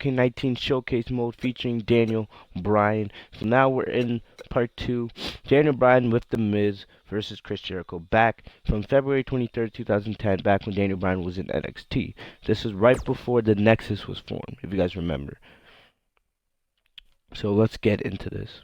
2K19 Showcase mode featuring Daniel Bryan. So now we're in part 2. Daniel Bryan with The Miz versus Chris Jericho. Back from February 23rd, 2010, back when Daniel Bryan was in NXT. This is right before the Nexus was formed, if you guys remember. So let's get into this.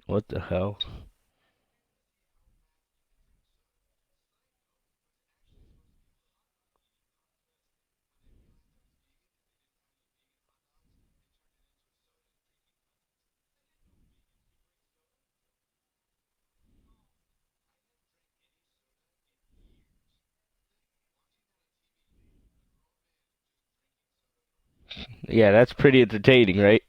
What the hell? Yeah, that's pretty entertaining, right?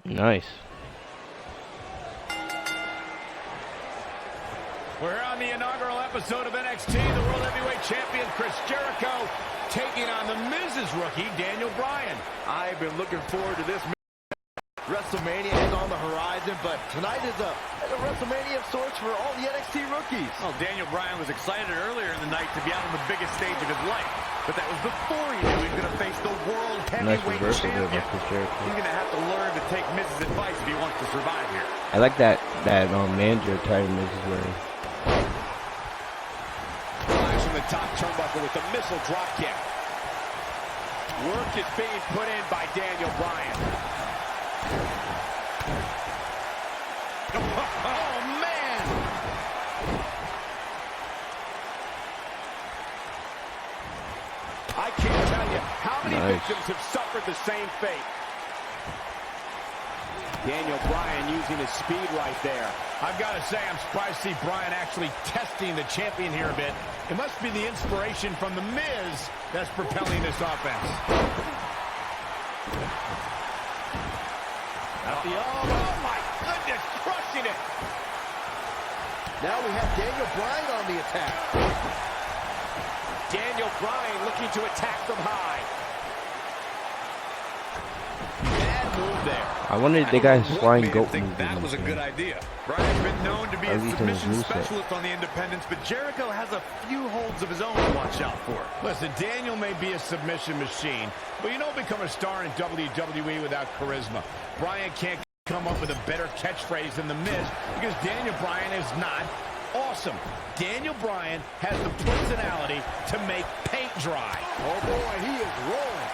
Nice. We're here on the inaugural episode of NXT. The World Heavyweight Champion Chris Jericho taking on the Miz's rookie, Daniel Bryan. I've been looking forward to this. WrestleMania is on the horizon, but tonight is a WrestleMania of sorts for all the NXT rookies. Well, Daniel Bryan was excited earlier in the night to be out on the biggest stage of his life, but that was before he knew he was going to face the World Heavyweight Champion. He's going to have to learn to take Miz's advice if he wants to survive here. I like that manager attire Miz is wearing. Flies from the top turnbuckle with the missile drop kick. Work is being put in by Daniel Bryan. Oh, man! I can't tell you how many victims have suffered the same fate. Daniel Bryan using his speed right there. I've got to say, I'm surprised to see Bryan actually testing the champion here a bit. It must be the inspiration from The Miz that's propelling this offense. Oh, my goodness, crushing it. Now we have Daniel Bryan on the attack. Daniel Bryan looking to attack them high. And move there. I wonder if they got his flying goat move. That was a good idea. Brian's been known to be a submission specialist on the independents, but Jericho has a few holds of his own to watch out for. Listen, Daniel may be a submission machine, but you don't become a star in WWE without charisma. Bryan can't come up with a better catchphrase than The Miz because Daniel Bryan is not awesome. Daniel Bryan has the personality to make paint dry. Oh boy, he is rolling.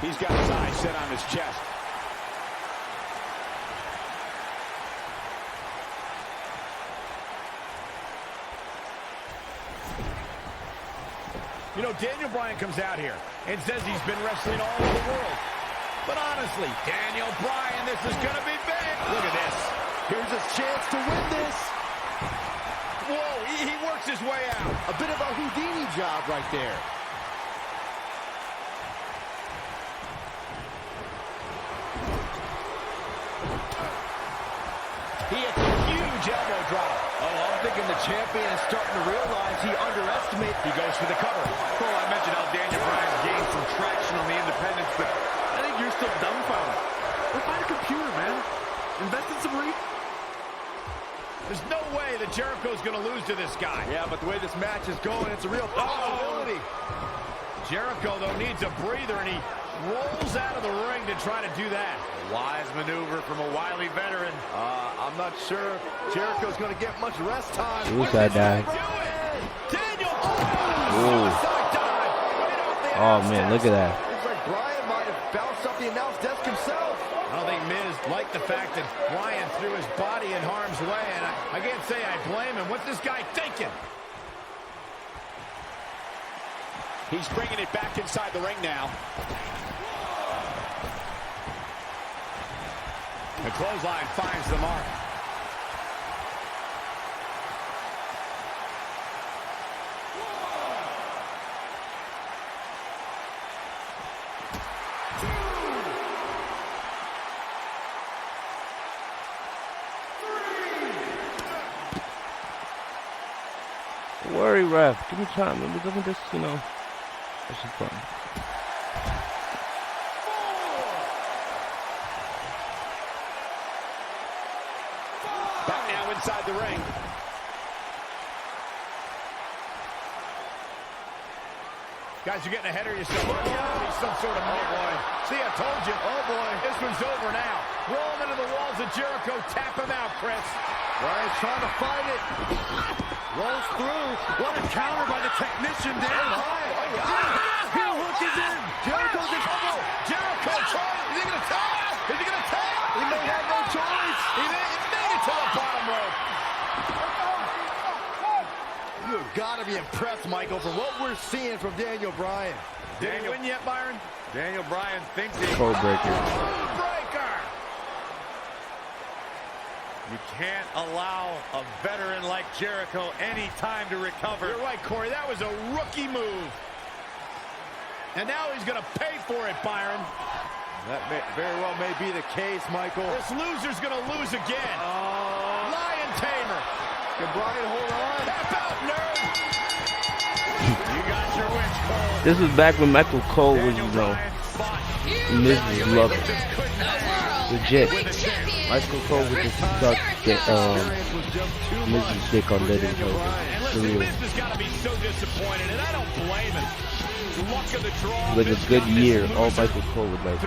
He's got his eyes set on his chest. You know, Daniel Bryan comes out here and says he's been wrestling all over the world. But honestly, Daniel Bryan, this is going to be big. Look at this. Here's his chance to win this. Whoa, he works his way out. A bit of a Houdini job right there. He hits a huge elbow drop. Oh, I'm thinking the champion is starting to realize he underestimates. He goes for the cover. Oh, I mentioned how Daniel Bryan's gained some traction on the independents, but I think you're still dumbfounded. Go find a computer, man. Invest in some There's no way that Jericho's going to lose to this guy. Yeah, but the way this match is going, it's a real possibility. Jericho, though, needs a breather, and he rolls out of the ring to try to do that. wise maneuver from a wily veteran. I'm not sure Jericho's going to get much rest time. Suicide dive. Daniel! Oh, man, look at that. Looks like Bryan might have bounced off the announce desk himself. I don't think Miz liked the fact that Bryan threw his body in harm's way, and I can't say I blame him. What's this guy thinking? He's bringing it back inside the ring now. The clothesline finds the mark. Don't worry, ref. Give me time. Let me just, you know, have some fun. Back now inside the ring. Guys, you're getting ahead of yourself. There's got to be some sort of boy. See, I told you. Oh, boy. This one's over now. Roll him into the walls of Jericho. Tap him out, Chris. Bryan's trying to fight it. Rolls through. What a counter by the technician there. Heel hook is in. Jericho's in trouble. Jericho trying. Is he going to tap? Is he going to tap? He may have no choice. He made it to the bottom rope. You've got to be impressed, Michael, for what we're seeing from Daniel Bryan. Did he win yet, Byron? Daniel Bryan thinks he... Code breaker. Breaker. You can't allow a veteran like Jericho any time to recover. You're right, Corey. That was a rookie move. And now he's going to pay for it, Byron. That very well may be the case, Michael. This loser's going to lose again. Lion Tamer. Can Bryan hold on? Tap out, nerd. You got your wish, Cole. This was back when Michael Cole was, you know, Miz was loving. Legit. Michael Cole would just suck Miz's dick on Dead and And listen, Miz has got to be so disappointed, and I don't blame him. Luck of the draw. With a good year, all Michael Cole would like.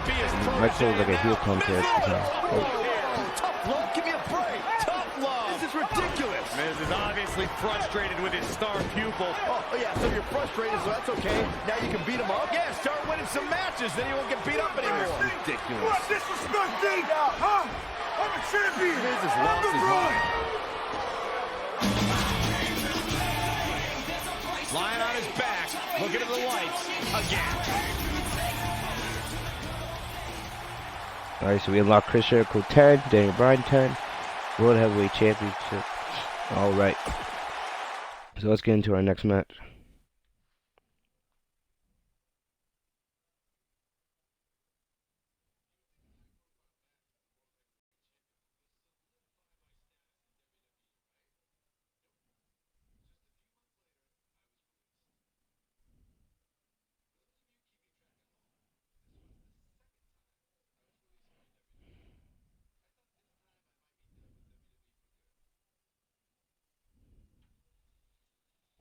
Michael Cole was like a heel contest at the time. Tough love, give me a break. Tough love. This is ridiculous. Miz is obviously frustrated with his star pupil. Oh, yeah, so you're frustrated, so that's okay. Now you can beat him up. Yeah, start winning some matches, then he won't get beat up anymore. Ridiculous. What disrespect me? Huh? I'm a champion. Miz has lost his mind. Lying on his back, looking at the lights again. Alright, so we unlocked Chris Jericho 10, Daniel Bryan 10, World Heavyweight Championship. Alright. So let's get into our next match.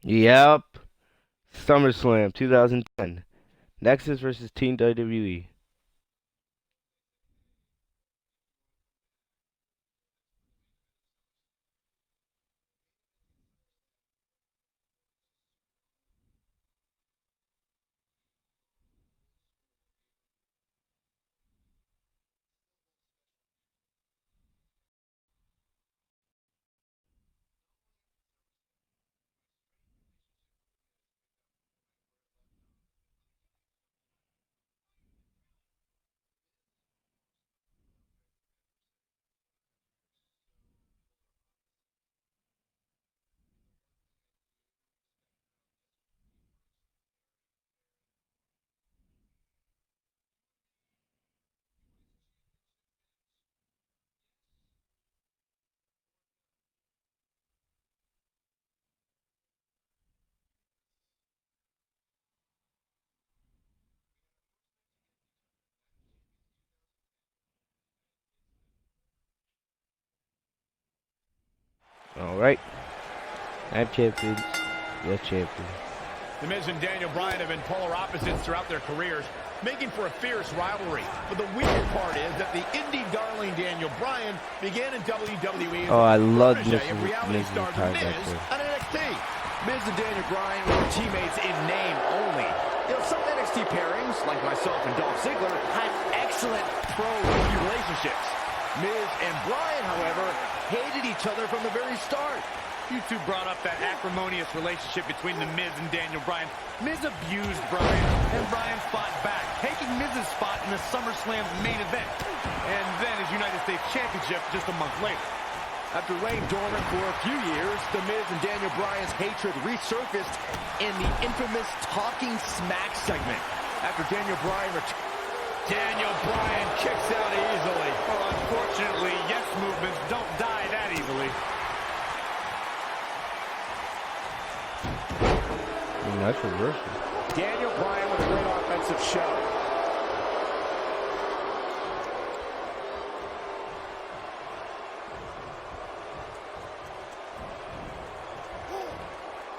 Yep. SummerSlam 2010. Nexus versus Team WWE. Alright. I'm champions. You're champion. The Miz and Daniel Bryan have been polar opposites throughout their careers, making for a fierce rivalry. But the weird part is that the indie darling Daniel Bryan began in WWE. Oh, I love Miz Miz's tie back there. On NXT. Miz and Daniel Bryan were teammates in name only. You know, some NXT pairings, like myself and Dolph Ziggler, had excellent pro-rookie relationships. Miz and Bryan, however, hated each other from the very start. You two brought up that acrimonious relationship between the Miz and Daniel Bryan. Miz abused Bryan, and Bryan fought back, taking Miz's spot in the SummerSlam main event, and then his United States Championship just a month later. After laying dormant for a few years, the Miz and Daniel Bryan's hatred resurfaced in the infamous Talking Smack segment. After Daniel Bryan Daniel Bryan kicks out easily. Well, unfortunately, yes movements don't die that easily. Nice reversal. Daniel Bryan with a great offensive show.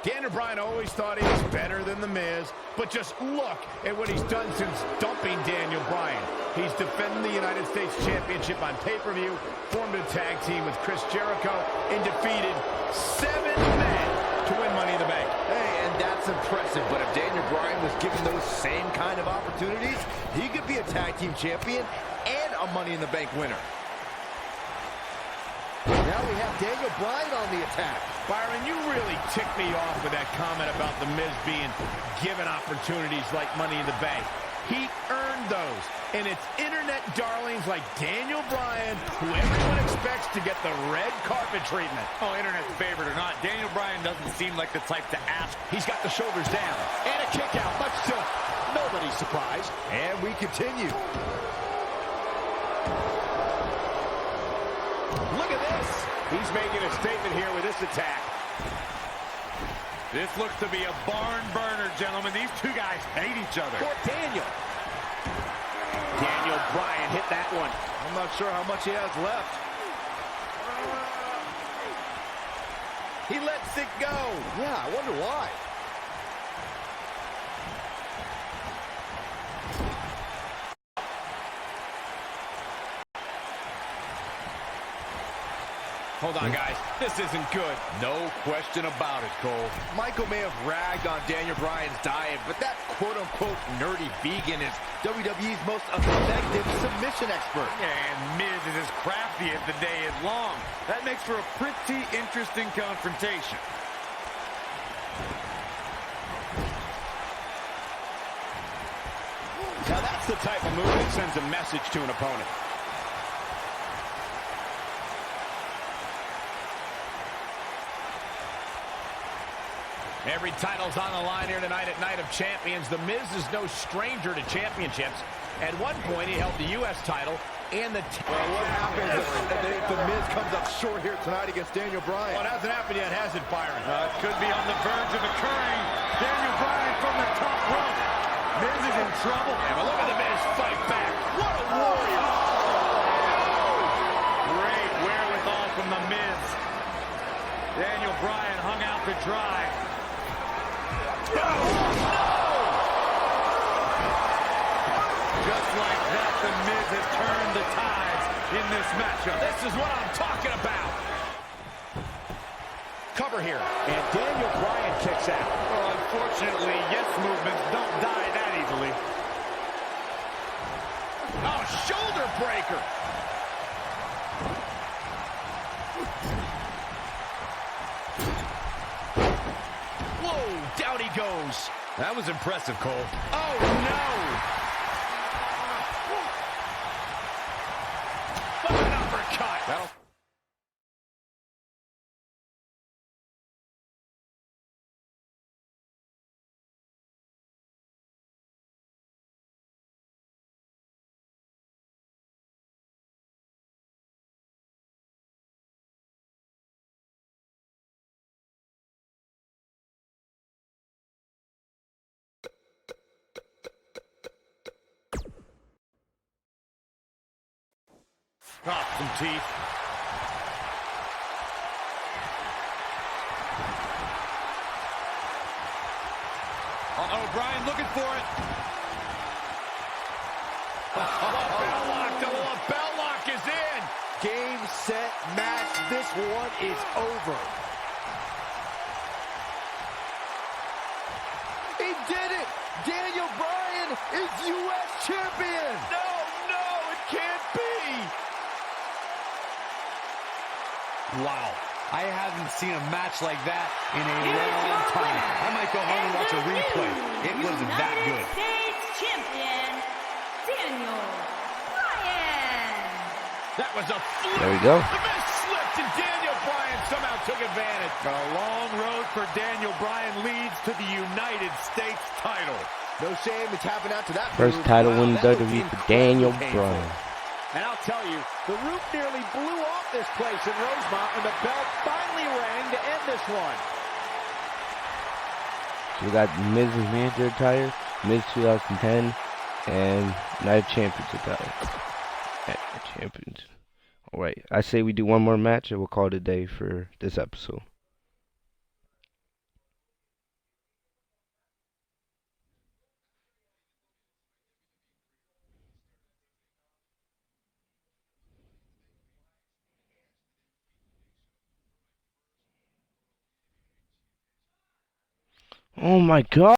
Daniel Bryan always thought he was better than The Miz, but just look at what he's done since dumping Daniel Bryan. He's defending the United States Championship on pay-per-view, formed a tag team with Chris Jericho, and defeated 7 men to win Money in the Bank. Hey, and that's impressive, but if Daniel Bryan was given those same kind of opportunities, he could be a tag team champion and a Money in the Bank winner. Now we have Daniel Bryan on the attack. Byron, you really ticked me off with that comment about The Miz being given opportunities like Money in the Bank. He earned those, and it's internet darlings like Daniel Bryan who everyone expects to get the red carpet treatment. Oh, internet's favorite or not, Daniel Bryan doesn't seem like the type to ask. He's got the shoulders down, and a kick out, much to nobody's surprise. And we continue. Look at this. He's making a statement here with this attack. This looks to be a barn burner, gentlemen. These two guys hate each other. For Daniel. Daniel Bryan hit that one. I'm not sure how much he has left. He lets it go. Yeah, I wonder why. Hold on, guys. This isn't good. No question about it, Cole. Michael may have ragged on Daniel Bryan's diet, but that quote-unquote nerdy vegan is WWE's most effective submission expert. And Miz is as crafty as the day is long. That makes for a pretty interesting confrontation. Now that's the type of move that sends a message to an opponent. Every title's on the line here tonight at Night of Champions. The Miz is no stranger to championships. At one point, he held the U.S. title and the... Well, what happens if the Miz comes up short here tonight against Daniel Bryan? Well, it hasn't happened yet, has it, Byron? It could be on the verge of occurring. Daniel Bryan from the top rope. Miz is in trouble. Yeah, but look at the Miz fight back. What a warrior! Great wherewithal from the Miz. Daniel Bryan hung out to dry. Just like that, The Miz has turned the tides in this matchup. This is what I'm talking about. Cover here. And Daniel Bryan kicks out. Well, unfortunately, yes movements don't die that easily. Oh, shoulder breaker. Whoa, down he goes. That was impressive, Cole. Oh, no. What an uppercut. Pop some teeth. Uh-oh, Bryan looking for it. Bell lock, the bell lock is in. Game, set, match. This one is over. He did it. Daniel Bryan is U.S. champion. No, it can't be. Wow. I haven't seen a match like that in a long time. I might go home and watch a replay. It was that good. United States Champion, Daniel Bryan. That was a fluke. There we go. The Miz slipped and Daniel Bryan somehow took advantage. A long road for Daniel Bryan leads to the United States title. No shame in tapping out to that. First move. title win in That would WWE be for Daniel painful. Bryan. And I'll tell you, the roof nearly blew off this place in Rosemont when the bell finally rang to end this one. So we got Miz's manager attire, Miz 2010, and Night of Champions attire. Night of Champions. Alright, I say we do one more match and we'll call it a day for this episode. Oh my god!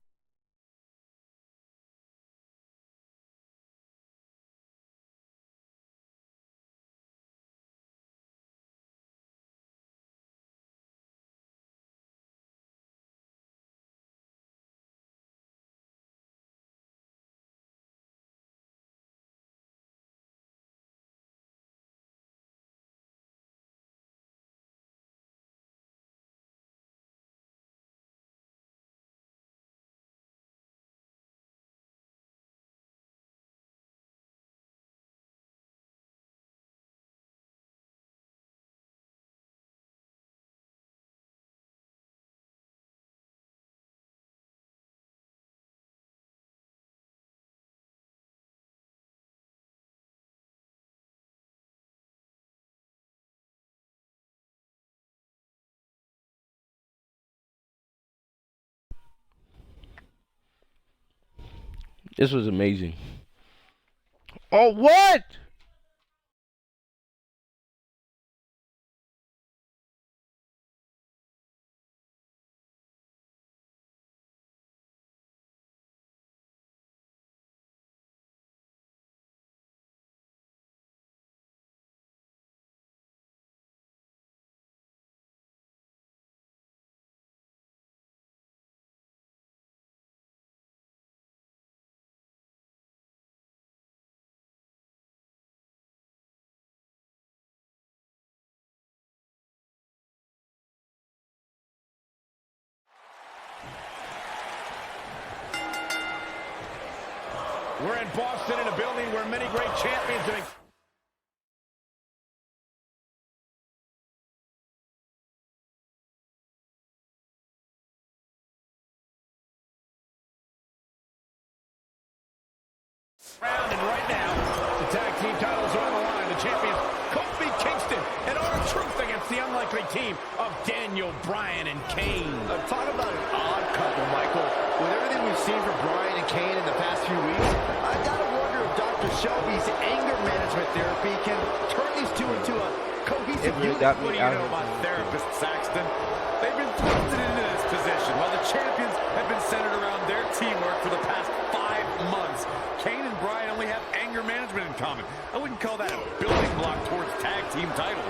This was amazing. Oh, what? We're in Boston in a building where many great champions have been. Round and right now, the tag team titles are on the line. The champions, Kofi Kingston and R-Truth against the unlikely team of Daniel Bryan and Kane. Talk about an odd couple, Michael. seen from Bryan and Kane in the past few weeks, I gotta wonder if Dr. Shelby's anger management therapy can turn these two into a cohesive unit. What do you know about therapists, Saxton? They've been thrusted into this position while the champions have been centered around their teamwork for the past 5 months. Kane and Bryan only have anger management in common. I wouldn't call that a building block towards tag team titles.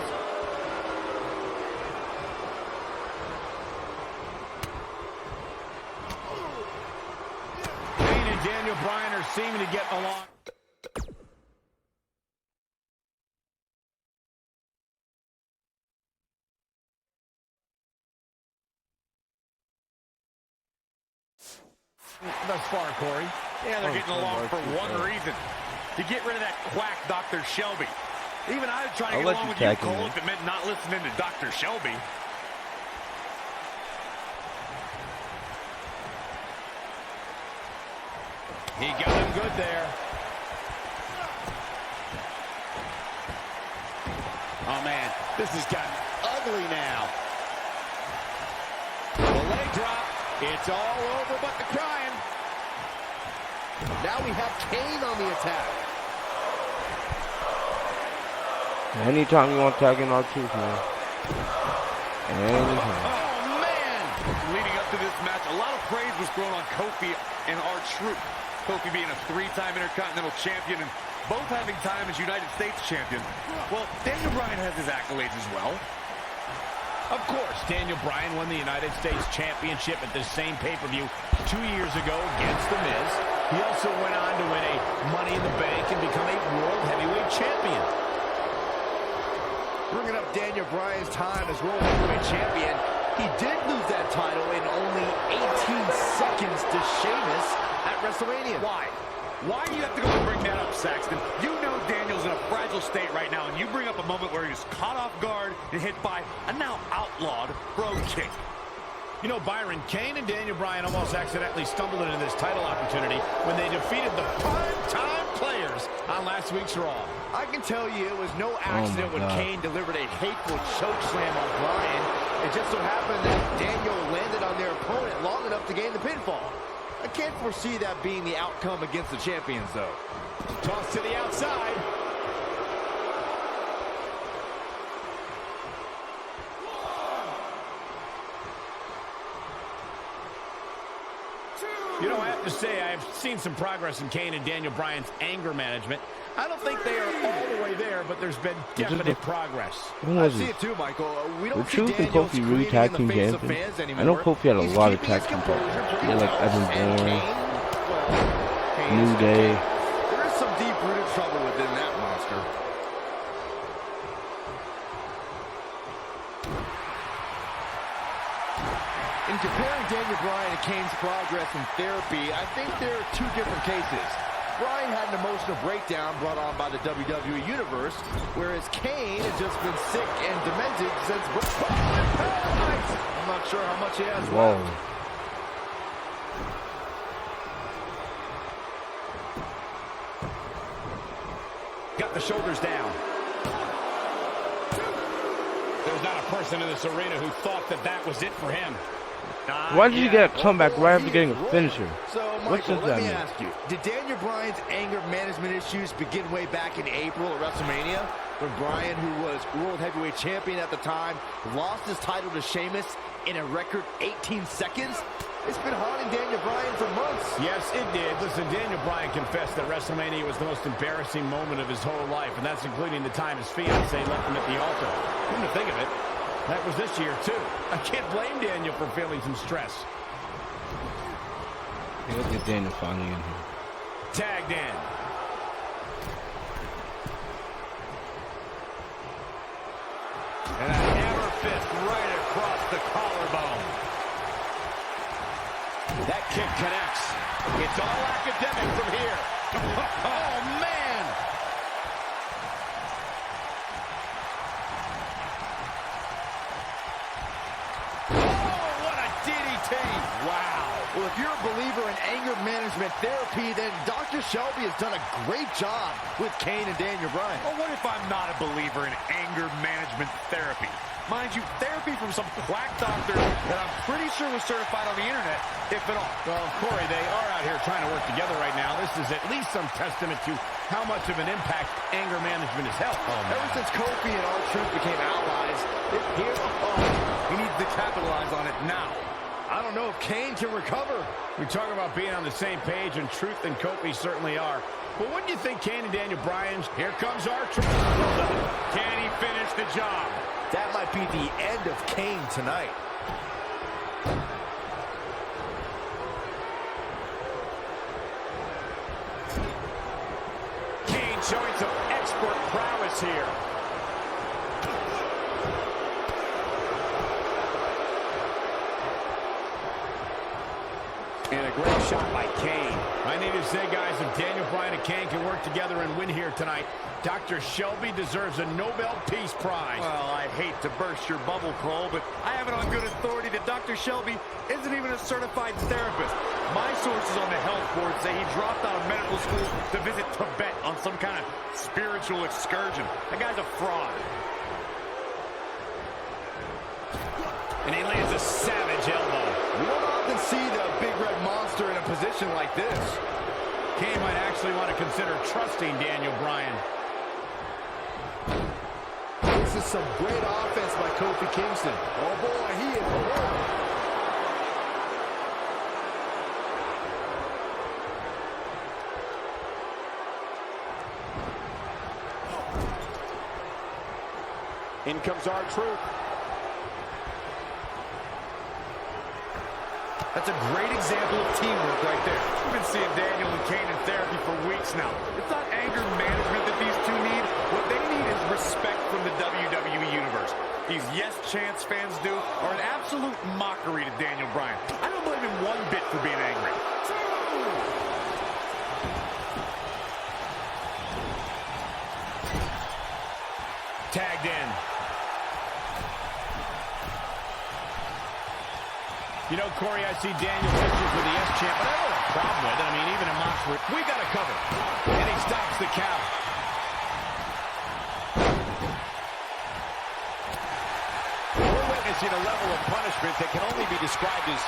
Kane and Daniel Bryan are seeming to get along. Thus far, Corey. Yeah, they're getting along for one reason. To get rid of that quack, Dr. Shelby. Even I'd try to get along with you, Cole, if it meant not listening to Dr. Shelby. He got him good there. Oh, man, this has gotten ugly now. The leg drop. It's all over but the crying. Now we have Kane on the attack. Anytime you want to tag in our truth, man. Anytime. Oh, man! Leading up to this match, a lot of praise was thrown on Kofi and R-Truth. Kofi being a 3-time Intercontinental Champion and both having time as United States Champion. Well, Daniel Bryan has his accolades as well. Of course, Daniel Bryan won the United States Championship at the same pay-per-view 2 years ago against The Miz. He also went on to win a Money in the Bank and become a World Heavyweight Champion. Bringing up Daniel Bryan's time as World Heavyweight Champion, he did lose that title in only 18 seconds to Sheamus at WrestleMania. Why? Why do you have to go and bring that up, Saxton? You know Daniel's in a fragile state right now, and you bring up a moment where he was caught off guard and hit by a now outlawed Brogue Kick. You know, Byron, Kane and Daniel Bryan almost accidentally stumbled into this title opportunity when they defeated the prime-time players on last week's Raw. I can tell you it was no accident when Kane delivered a hateful choke slam on Bryan. It just so happened that Daniel landed on their opponent long enough to gain the pinfall. I can't foresee that being the outcome against the champions, though. Toss to the outside. You know, I have to say, I've seen some progress in Kane and Daniel Bryan's anger management. I don't think they are all the way there, but there's been definite progress. I see it too, Michael. We don't see Truth and Kofi really tag team champions. I know Kofi had a lot of tag team partners. Yeah, like Evan Bourne, New Day. There is some deep-rooted trouble within that monster. In comparing Daniel Bryan and Kane's progress in therapy, I think there are two different cases. Bryan had an emotional breakdown brought on by the WWE Universe, whereas Kane has just been sick and demented since Paradise. I'm not sure how much he has left. Got the shoulders down. There's not a person in this arena who thought that that was it for him. Why did you get a comeback right after getting a finisher? So, Michael, let me ask you, did Daniel Bryan's anger management issues begin way back in April at WrestleMania, when Bryan, who was World Heavyweight Champion at the time, lost his title to Sheamus in a record 18 seconds? It's been haunting Daniel Bryan for months. Yes, it did. Listen, Daniel Bryan confessed that WrestleMania was the most embarrassing moment of his whole life, and that's including the time his fiancé left him at the altar. Come to think of it, that was this year, too. I can't blame Daniel for feeling some stress. Hey, let's get Daniel finally in here. Tagged in. And a hammer fist right across the collarbone. That kick connects. It's all academic from here. Oh, man! Well, if you're a believer in anger management therapy, then Dr. Shelby has done a great job with Kane and Daniel Bryan. Well, what if I'm not a believer in anger management therapy? Mind you, therapy from some quack doctor that I'm pretty sure was certified on the internet, if at all. Well, Corey, they are out here trying to work together right now. This is at least some testament to how much of an impact anger management has helped. Ever since Kofi and R-Truth became allies, He needs to capitalize on it now. I don't know if Kane can recover. We talk about being on the same page, and Truth and Kofi certainly are. But what do you think Kane and Daniel Bryan? Here comes R-Truth. Can he finish the job? That might be the end of Kane tonight. Kane showing some expert prowess here. And a great shot by Kane. I need to say, guys, if Daniel Bryan and Kane can work together and win here tonight, Dr. Shelby deserves a Nobel Peace Prize. Well, I hate to burst your bubble, Cole, but I have it on good authority that Dr. Shelby isn't even a certified therapist. My sources on the health board say he dropped out of medical school to visit Tibet on some kind of spiritual excursion. That guy's a fraud. And he lands a savage elbow. We don't often see the big red monster in a position like this. Kane might actually want to consider trusting Daniel Bryan. This is some great offense by Kofi Kingston. Oh boy, he is hurt. In comes R-Truth. That's a great example of teamwork right there. We've been seeing Daniel and Kane in therapy for weeks now. It's not anger management that these two need. What they need is respect from the WWE Universe. These Yes Chance fans do are an absolute mockery to Daniel Bryan. I don't blame him one bit for being angry. Tagged in. You know, Corey, I see Daniel pictures with the S-Champ, but I don't have a problem with it. I mean, even in Moxford, we got to cover. And he stops the count. We're witnessing a level of punishment that can only be described as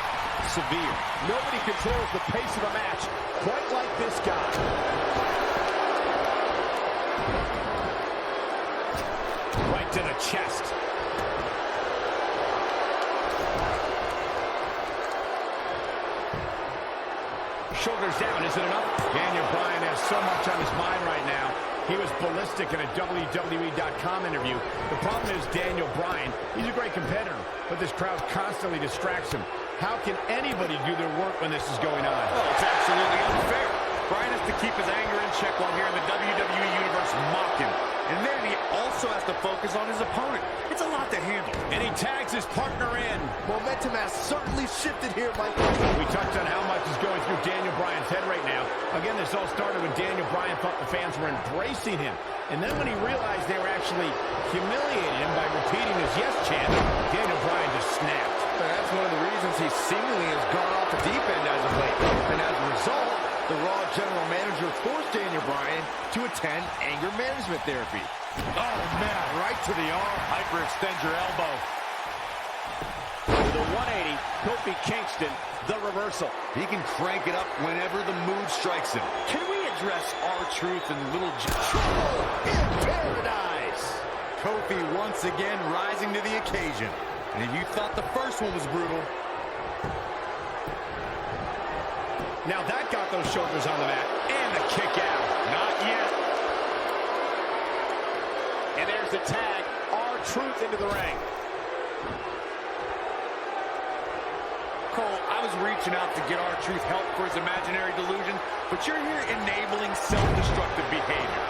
severe. Nobody controls the pace of a match quite like this guy. Right to the chest. Shoulders down, is it enough? Daniel Bryan has so much on his mind right now. He was ballistic in a WWE.com interview. The problem is Daniel Bryan, he's a great competitor, but this crowd constantly distracts him. How can anybody do their work when this is going on? Well, it's absolutely unfair. Bryan has to keep his anger in check while here in the WWE Universe mocking. And then he also has to focus on his opponent. It's a lot to handle. And he tags his partner in. Momentum has certainly shifted here, Michael. We touched on how much is going through Daniel Bryan's head right now. Again, this all started when Daniel Bryan thought the fans were embracing him. And then when he realized they were actually humiliating him by repeating his yes chant, Daniel Bryan just snapped. That's one of the reasons he seemingly has gone off the deep end as of late. And as a result, the Raw general manager forced Daniel Bryan to attend anger management therapy. Oh, man, right to the arm. Hyperextend your elbow. With a 180, Kofi Kingston, the reversal. He can crank it up whenever the mood strikes him. Can we address R-Truth and Little In paradise. Kofi once again rising to the occasion. And if you thought the first one was brutal, now that got those shoulders on the mat. And the kick out. not yet. And there's the tag. R-Truth into the ring. Cole, I was reaching out to get R-Truth help for his imaginary delusion, but you're here enabling self-destructive behavior.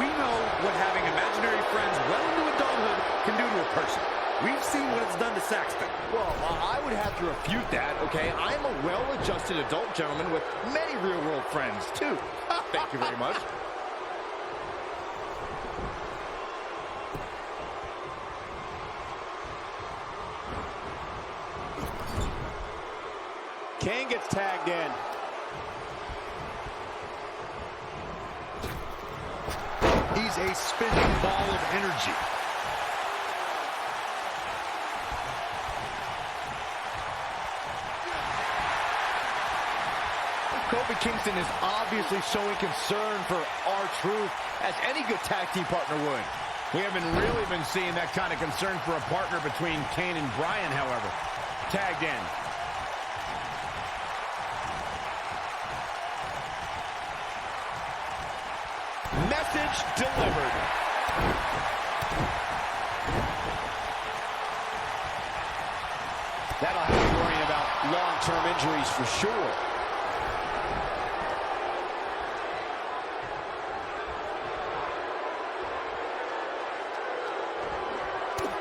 We know what having imaginary friends well into adulthood can do to a person. We've seen what it's done to Saxton. Well, I would have to refute that, okay? I'm a well-adjusted adult gentleman with many real-world friends, too. Thank you very much. Kane gets tagged in. He's a spinning ball of energy. Kofi Kingston is obviously showing concern for R-Truth, as any good tag team partner would. We haven't really been seeing that kind of concern for a partner between Kane and Bryan, however. Tagged in. Message delivered. That'll have you worrying about long-term injuries for sure.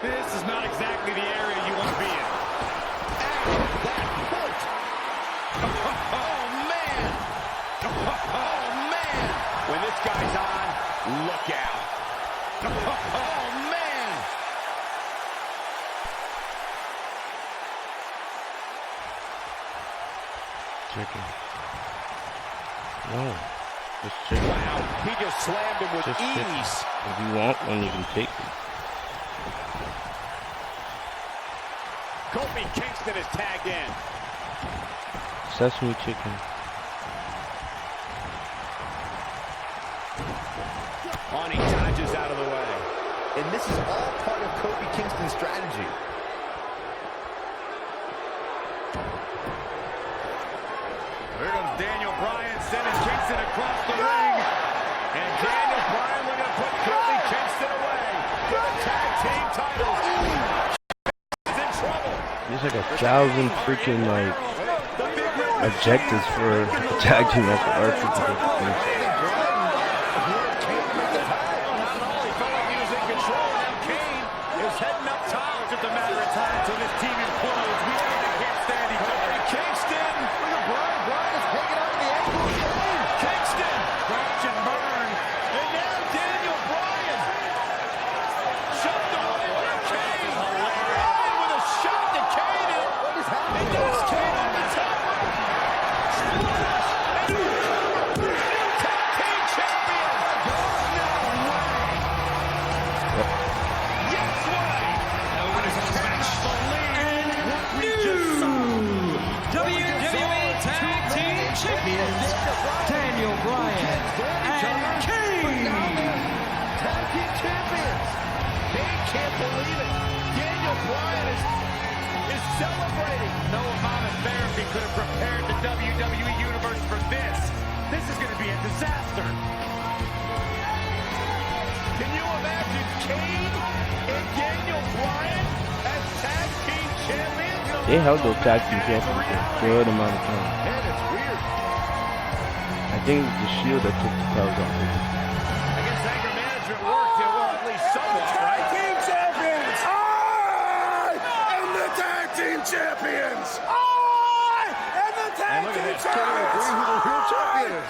This is not exactly the area you want to be in. And that hurt. Oh, man. Oh, man. When this guy's on, look out. Oh, man. Chicken. No. Just chicken. Wow, he just slammed him with Just ease. chicken. If you want one, you can take it. Kofi Kingston is tagged in. Sesame chicken. On, he dodges out of the way. And this is all part of Kofi Kingston's strategy. Here comes Daniel Bryan sending Kingston across the ring. And Daniel Bryan looking to put Kofi Kingston away for the tag team titles. He's in trouble. There's like 1,000 freaking like objectives for a tag team match for R-Truth. Heading up top, just a matter of time until this team implodes. We know they can't stand each other. Kingston, look at Bryan. Bryan is hanging on to the ankle. Kingston, crouch and burn. And now Daniel Bryan. Shoved away by Kane. Bryan with a shot to Kane. What is happening? And there's Kane on the top. Splash. And new tag team champion. No way. WWE Tag Team Champions Daniel Bryan and Kane. Tag team champions. They can't believe it. Daniel Bryan is celebrating. No amount of therapy could have prepared the WWE Universe for this. This is going to be a disaster. Can you imagine Kane and Daniel Bryan as tag team champions? They held those tag team champions for a good amount of time. Man, it's weird. I think it was the Shield that took the titles off. I guess anger management worked, well, at least somewhat, right? Team champions! I am the tag team champions! I am the tag team champions! I am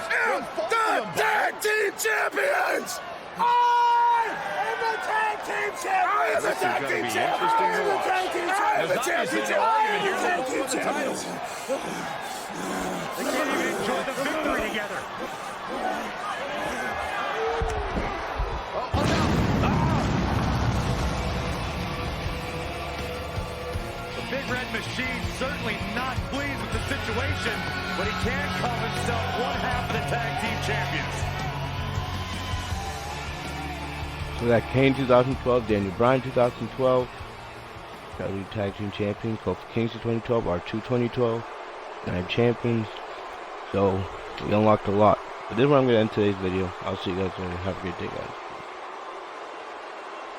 the tag team champions! I am the tag team champions! I am the tag team champions! I am the tag team champions! I am the tag team champions! I am the tag team champions! They can't even enjoy the victory together. The Big Red Machine certainly not pleased with the situation, but he can call himself one half of the tag team champions. So that Kane 2012, Daniel Bryan 2012, WWE Tag Team Champion, Kofi Kingston 2012, R-Truth 2012, 9 champions. So we unlocked a lot. But this is where I'm going to end today's video. I'll see you guys later. Have a great day, guys.